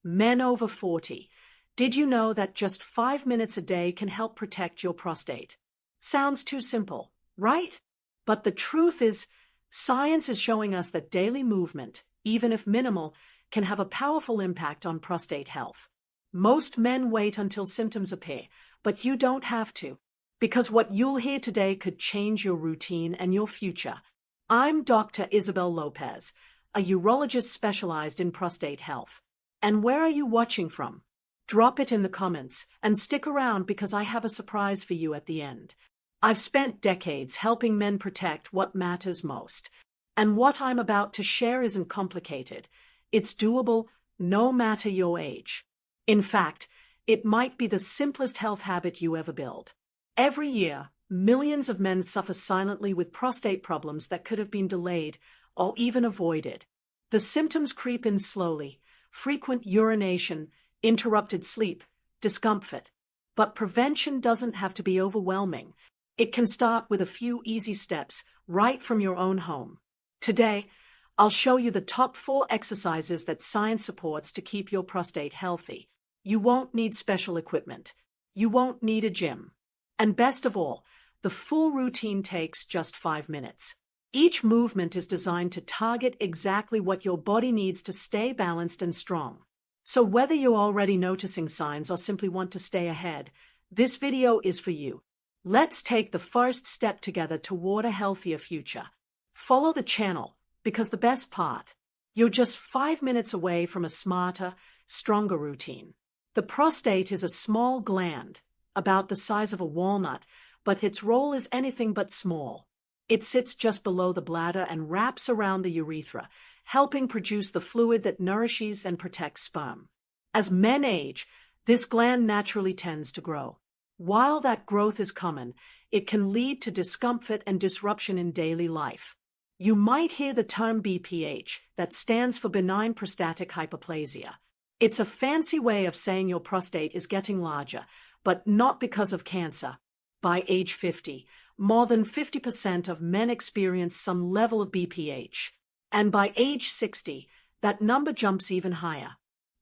Men over 40. Did you know that just 5 minutes a day can help protect your prostate? Sounds too simple, right? But the truth is, science is showing us that daily movement, even if minimal, can have a powerful impact on prostate health. Most men wait until symptoms appear, but you don't have to. Because what you'll hear today could change your routine and your future. I'm Dr. Isabel Lopez, a urologist specialized in prostate health. And where are you watching from? Drop it in the comments, and stick around because I have a surprise for you at the end. I've spent decades helping men protect what matters most. And what I'm about to share isn't complicated. It's doable, no matter your age. In fact, it might be the simplest health habit you ever build. Every year, millions of men suffer silently with prostate problems that could have been delayed or even avoided. The symptoms creep in slowly: frequent urination, interrupted sleep, discomfort. But prevention doesn't have to be overwhelming. It can start with a few easy steps right from your own home. Today, I'll show you the top 4 exercises that science supports to keep your prostate healthy. You won't need special equipment. You won't need a gym. And best of all, the full routine takes just 5 minutes. Each movement is designed to target exactly what your body needs to stay balanced and strong. So whether you're already noticing signs or simply want to stay ahead, this video is for you. Let's take the first step together toward a healthier future. Follow the channel, because the best part, you're just 5 minutes away from a smarter, stronger routine. The prostate is a small gland, about the size of a walnut, but its role is anything but small. It sits just below the bladder and wraps around the urethra, helping produce the fluid that nourishes and protects sperm. As men age, this gland naturally tends to grow. While that growth is common, it can lead to discomfort and disruption in daily life. You might hear the term BPH, that stands for benign prostatic hyperplasia. It's a fancy way of saying your prostate is getting larger, but not because of cancer. By age 50, more than 50% of men experience some level of BPH. And by age 60, that number jumps even higher.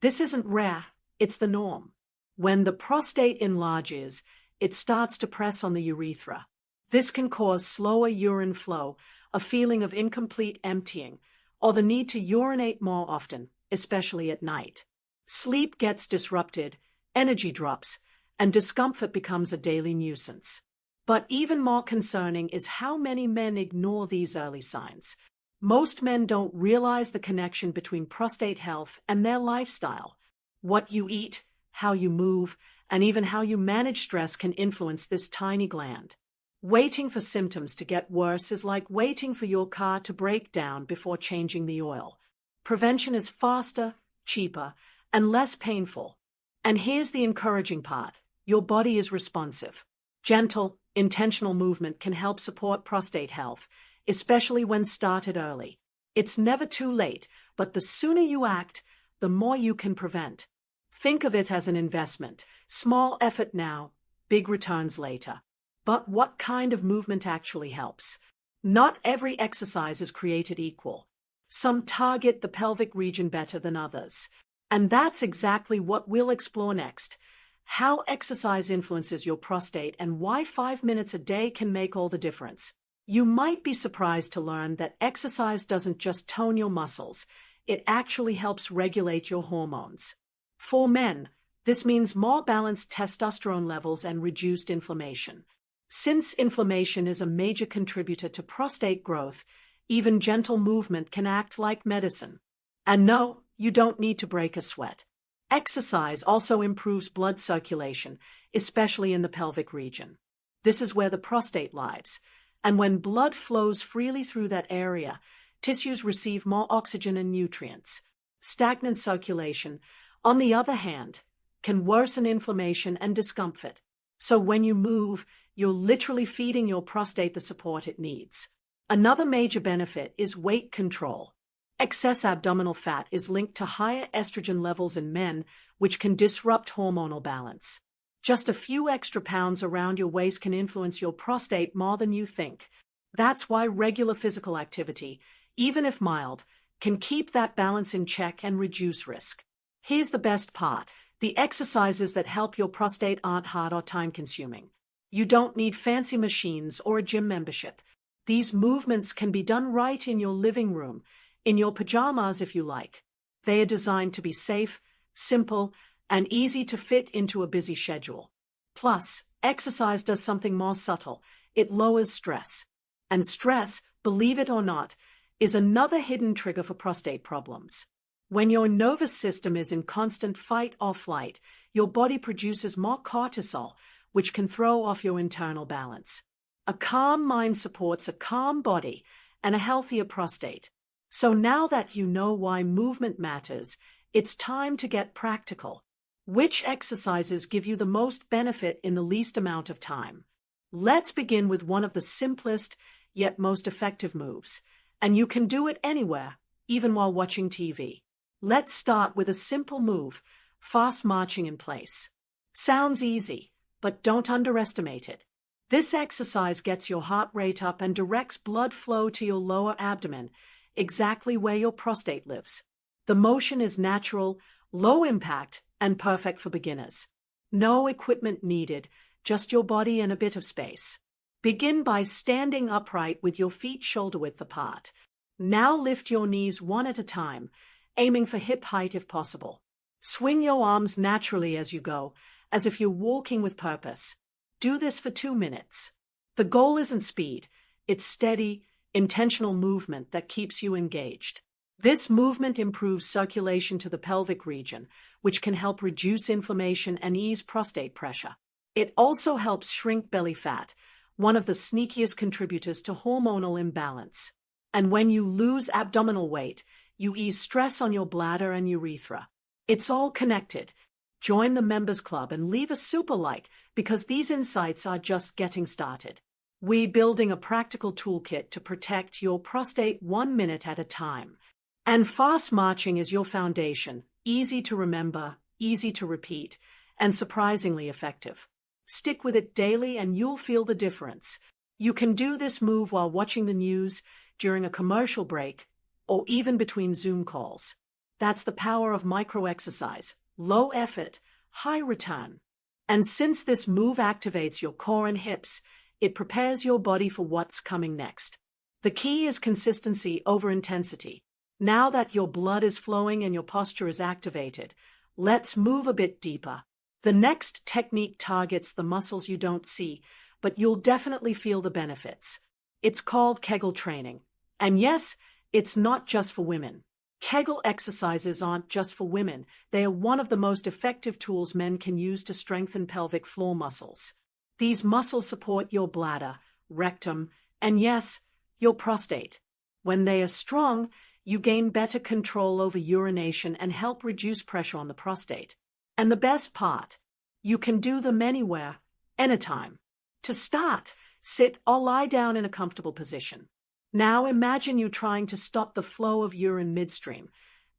This isn't rare, it's the norm. When the prostate enlarges, it starts to press on the urethra. This can cause slower urine flow, a feeling of incomplete emptying, or the need to urinate more often, especially at night. Sleep gets disrupted, energy drops, and discomfort becomes a daily nuisance. But even more concerning is how many men ignore these early signs. Most men don't realize the connection between prostate health and their lifestyle. What you eat, how you move, and even how you manage stress can influence this tiny gland. Waiting for symptoms to get worse is like waiting for your car to break down before changing the oil. Prevention is faster, cheaper, and less painful. And here's the encouraging part. Your body is responsive. Gentle, intentional movement can help support prostate health, especially when started early. It's never too late, but the sooner you act, the more you can prevent. Think of it as an investment. Small effort now, big returns later. But what kind of movement actually helps? Not every exercise is created equal. Some target the pelvic region better than others. And that's exactly what we'll explore next. How exercise influences your prostate and why 5 minutes a day can make all the difference. You might be surprised to learn that exercise doesn't just tone your muscles, it actually helps regulate your hormones. For men, this means more balanced testosterone levels and reduced inflammation. Since inflammation is a major contributor to prostate growth, even gentle movement can act like medicine. And no, you don't need to break a sweat. Exercise also improves blood circulation, especially in the pelvic region. This is where the prostate lies, and when blood flows freely through that area, tissues receive more oxygen and nutrients. Stagnant circulation, on the other hand, can worsen inflammation and discomfort. So when you move, you're literally feeding your prostate the support it needs. Another major benefit is weight control. Excess abdominal fat is linked to higher estrogen levels in men, which can disrupt hormonal balance. Just a few extra pounds around your waist can influence your prostate more than you think. That's why regular physical activity, even if mild, can keep that balance in check and reduce risk. Here's the best part. The exercises that help your prostate aren't hard or time-consuming. You don't need fancy machines or a gym membership. These movements can be done right in your living room, in your pajamas if you like. They are designed to be safe, simple, and easy to fit into a busy schedule. Plus, exercise does something more subtle. It lowers stress. And stress, believe it or not, is another hidden trigger for prostate problems. When your nervous system is in constant fight or flight, your body produces more cortisol, which can throw off your internal balance. A calm mind supports a calm body and a healthier prostate. So now that you know why movement matters, it's time to get practical. Which exercises give you the most benefit in the least amount of time? Let's begin with one of the simplest yet most effective moves, and you can do it anywhere, even while watching TV. Let's start with a simple move, fast marching in place. Sounds easy, but don't underestimate it. This exercise gets your heart rate up and directs blood flow to your lower abdomen, exactly where your prostate lives. The motion is natural, low impact, and perfect for beginners. No equipment needed, just your body and a bit of space. Begin by standing upright with your feet shoulder-width apart. Now lift your knees one at a time, aiming for hip height if possible. Swing your arms naturally as you go, as if you're walking with purpose. Do this for 2 minutes. The goal isn't speed, it's steady, intentional movement that keeps you engaged. This movement improves circulation to the pelvic region, which can help reduce inflammation and ease prostate pressure. It also helps shrink belly fat, one of the sneakiest contributors to hormonal imbalance. And when you lose abdominal weight, you ease stress on your bladder and urethra. It's all connected. Join the members club and leave a super like, because these insights are just getting started. We're building a practical toolkit to protect your prostate 1 minute at a time. And fast marching is your foundation, easy to remember, easy to repeat, and surprisingly effective. Stick with it daily and you'll feel the difference. You can do this move while watching the news, during a commercial break, or even between Zoom calls. That's the power of micro-exercise, low effort, high return. And since this move activates your core and hips, it prepares your body for what's coming next. The key is consistency over intensity. Now that your blood is flowing and your posture is activated, let's move a bit deeper. The next technique targets the muscles you don't see, but you'll definitely feel the benefits. It's called Kegel training. And yes, it's not just for women. Kegel exercises aren't just for women. They are one of the most effective tools men can use to strengthen pelvic floor muscles. These muscles support your bladder, rectum, and yes, your prostate. When they are strong, you gain better control over urination and help reduce pressure on the prostate. And the best part, you can do them anywhere, anytime. To start, sit or lie down in a comfortable position. Now imagine you trying to stop the flow of urine midstream.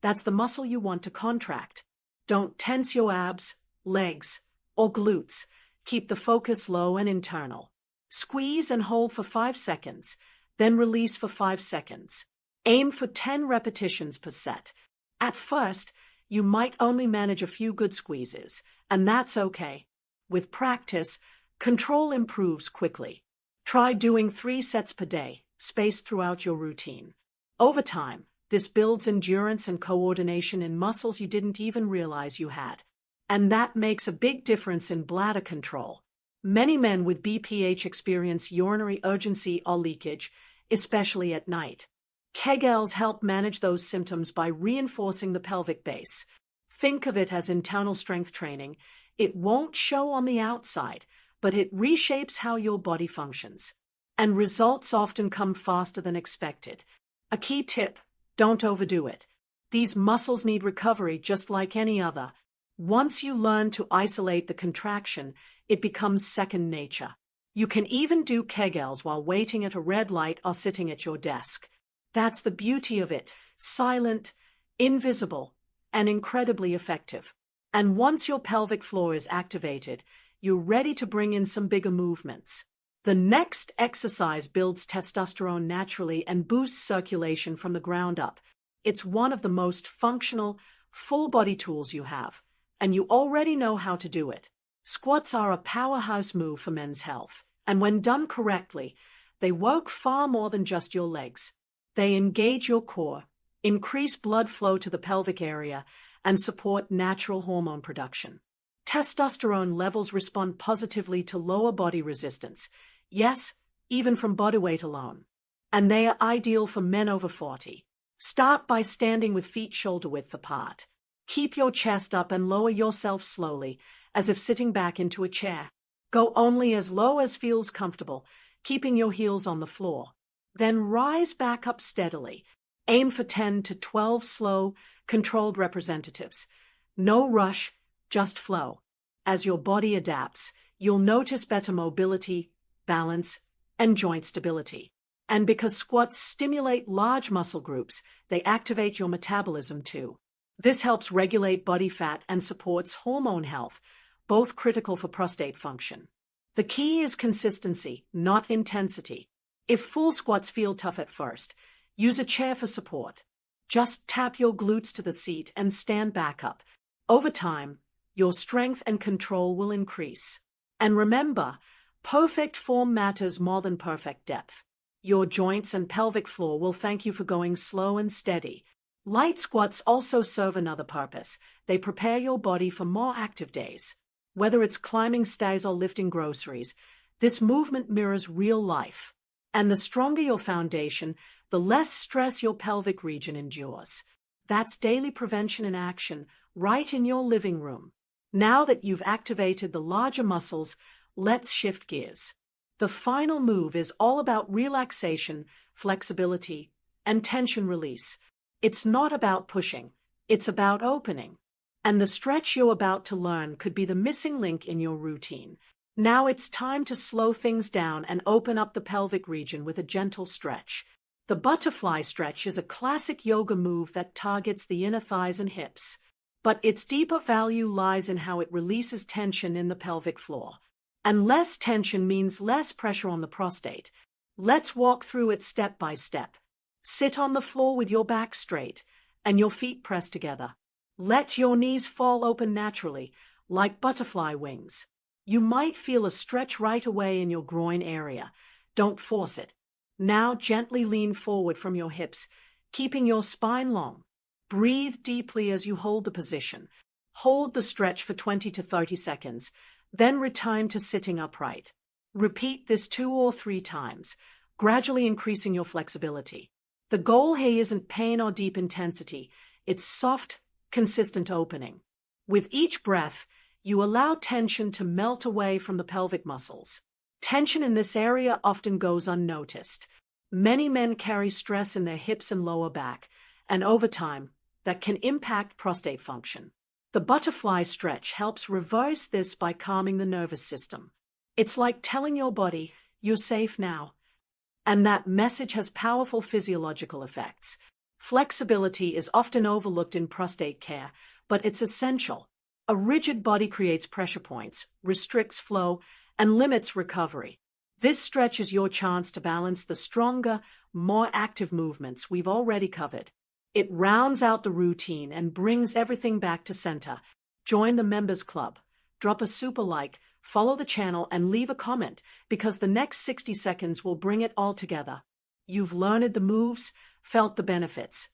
That's the muscle you want to contract. Don't tense your abs, legs, or glutes. Keep the focus low and internal. Squeeze and hold for 5 seconds, then release for 5 seconds. Aim for 10 repetitions per set. At first, you might only manage a few good squeezes, and that's okay. With practice, control improves quickly. Try doing 3 sets per day, spaced throughout your routine. Over time, this builds endurance and coordination in muscles you didn't even realize you had. And that makes a big difference in bladder control. Many men with BPH experience urinary urgency or leakage, especially at night. Kegels help manage those symptoms by reinforcing the pelvic base. Think of it as internal strength training. It won't show on the outside, but it reshapes how your body functions. And results often come faster than expected. A key tip, don't overdo it. These muscles need recovery just like any other. Once you learn to isolate the contraction, it becomes second nature. You can even do Kegels while waiting at a red light or sitting at your desk. That's the beauty of it, silent, invisible, and incredibly effective. And once your pelvic floor is activated, you're ready to bring in some bigger movements. The next exercise builds testosterone naturally and boosts circulation from the ground up. It's one of the most functional, full body tools you have, and you already know how to do it. Squats are a powerhouse move for men's health, and when done correctly, they work far more than just your legs. They engage your core, increase blood flow to the pelvic area, and support natural hormone production. Testosterone levels respond positively to lower body resistance, yes, even from body weight alone. And they are ideal for men over 40. Start by standing with feet shoulder-width apart. Keep your chest up and lower yourself slowly, as if sitting back into a chair. Go only as low as feels comfortable, keeping your heels on the floor. Then rise back up steadily. Aim for 10 to 12 slow, controlled representatives. No rush, just flow. As your body adapts, you'll notice better mobility, balance, and joint stability. And because squats stimulate large muscle groups, they activate your metabolism too. This helps regulate body fat and supports hormone health, both critical for prostate function. The key is consistency, not intensity. If full squats feel tough at first, use a chair for support. Just tap your glutes to the seat and stand back up. Over time, your strength and control will increase. And remember, perfect form matters more than perfect depth. Your joints and pelvic floor will thank you for going slow and steady. Light squats also serve another purpose. They prepare your body for more active days. Whether it's climbing stairs or lifting groceries, this movement mirrors real life. And the stronger your foundation, the less stress your pelvic region endures. That's daily prevention in action, right in your living room. Now that you've activated the larger muscles, let's shift gears. The final move is all about relaxation, flexibility, and tension release. It's not about pushing, it's about opening. And the stretch you're about to learn could be the missing link in your routine. Now it's time to slow things down and open up the pelvic region with a gentle stretch. The butterfly stretch is a classic yoga move that targets the inner thighs and hips. But its deeper value lies in how it releases tension in the pelvic floor. And less tension means less pressure on the prostate. Let's walk through it step by step. Sit on the floor with your back straight and your feet pressed together. Let your knees fall open naturally, like butterfly wings. You might feel a stretch right away in your groin area. Don't force it. Now gently lean forward from your hips, keeping your spine long. Breathe deeply as you hold the position. Hold the stretch for 20 to 30 seconds. Then return to sitting upright. Repeat this 2 or 3 times, gradually increasing your flexibility. The goal here isn't pain or deep intensity, it's soft, consistent opening. With each breath, you allow tension to melt away from the pelvic muscles. Tension in this area often goes unnoticed. Many men carry stress in their hips and lower back, and over time, that can impact prostate function. The butterfly stretch helps reverse this by calming the nervous system. It's like telling your body, you're safe now. And that message has powerful physiological effects. Flexibility is often overlooked in prostate care, but it's essential. A rigid body creates pressure points, restricts flow, and limits recovery. This stretch is your chance to balance the stronger, more active movements we've already covered. It rounds out the routine and brings everything back to center. Join the members club. Drop a super like, follow the channel, and leave a comment, because the next 60 seconds will bring it all together. You've learned the moves, felt the benefits,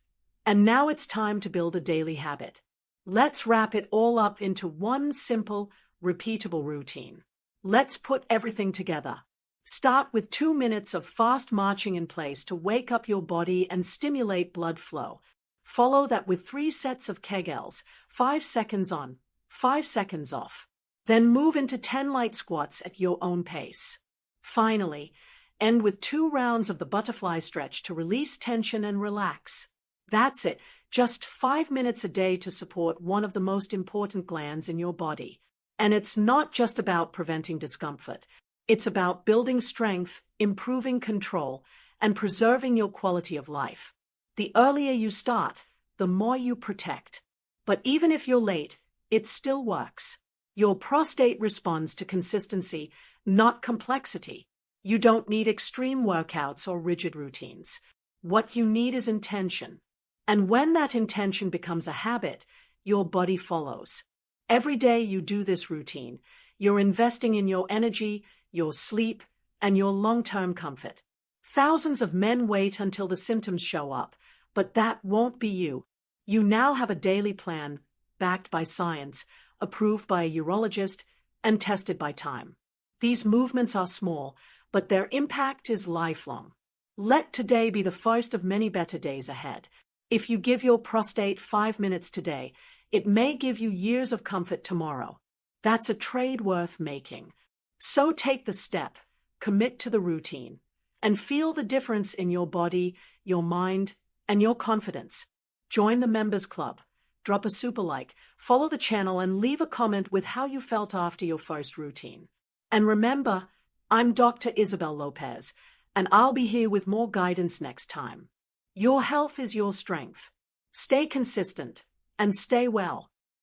and now it's time to build a daily habit. Let's wrap it all up into one simple, repeatable routine. Let's put everything together. Start with 2 minutes of fast marching in place to wake up your body and stimulate blood flow. Follow that with 3 sets of Kegels, 5 seconds on, 5 seconds off. Then move into 10 light squats at your own pace. Finally, end with 2 rounds of the butterfly stretch to release tension and relax. That's it, just 5 minutes a day to support one of the most important glands in your body. And it's not just about preventing discomfort. It's about building strength, improving control, and preserving your quality of life. The earlier you start, the more you protect. But even if you're late, it still works. Your prostate responds to consistency, not complexity. You don't need extreme workouts or rigid routines. What you need is intention. And when that intention becomes a habit, your body follows. Every day you do this routine, you're investing in your energy, your sleep, and your long-term comfort. Thousands of men wait until the symptoms show up, but that won't be you. You now have a daily plan, backed by science, approved by a urologist, and tested by time. These movements are small, but their impact is lifelong. Let today be the first of many better days ahead. If you give your prostate 5 minutes today, it may give you years of comfort tomorrow. That's a trade worth making. So take the step, commit to the routine, and feel the difference in your body, your mind, and your confidence. Join the Members Club, drop a super like, follow the channel, and leave a comment with how you felt after your first routine. And remember, I'm Dr. Isabel Lopez, and I'll be here with more guidance next time. Your health is your strength. Stay consistent and stay well.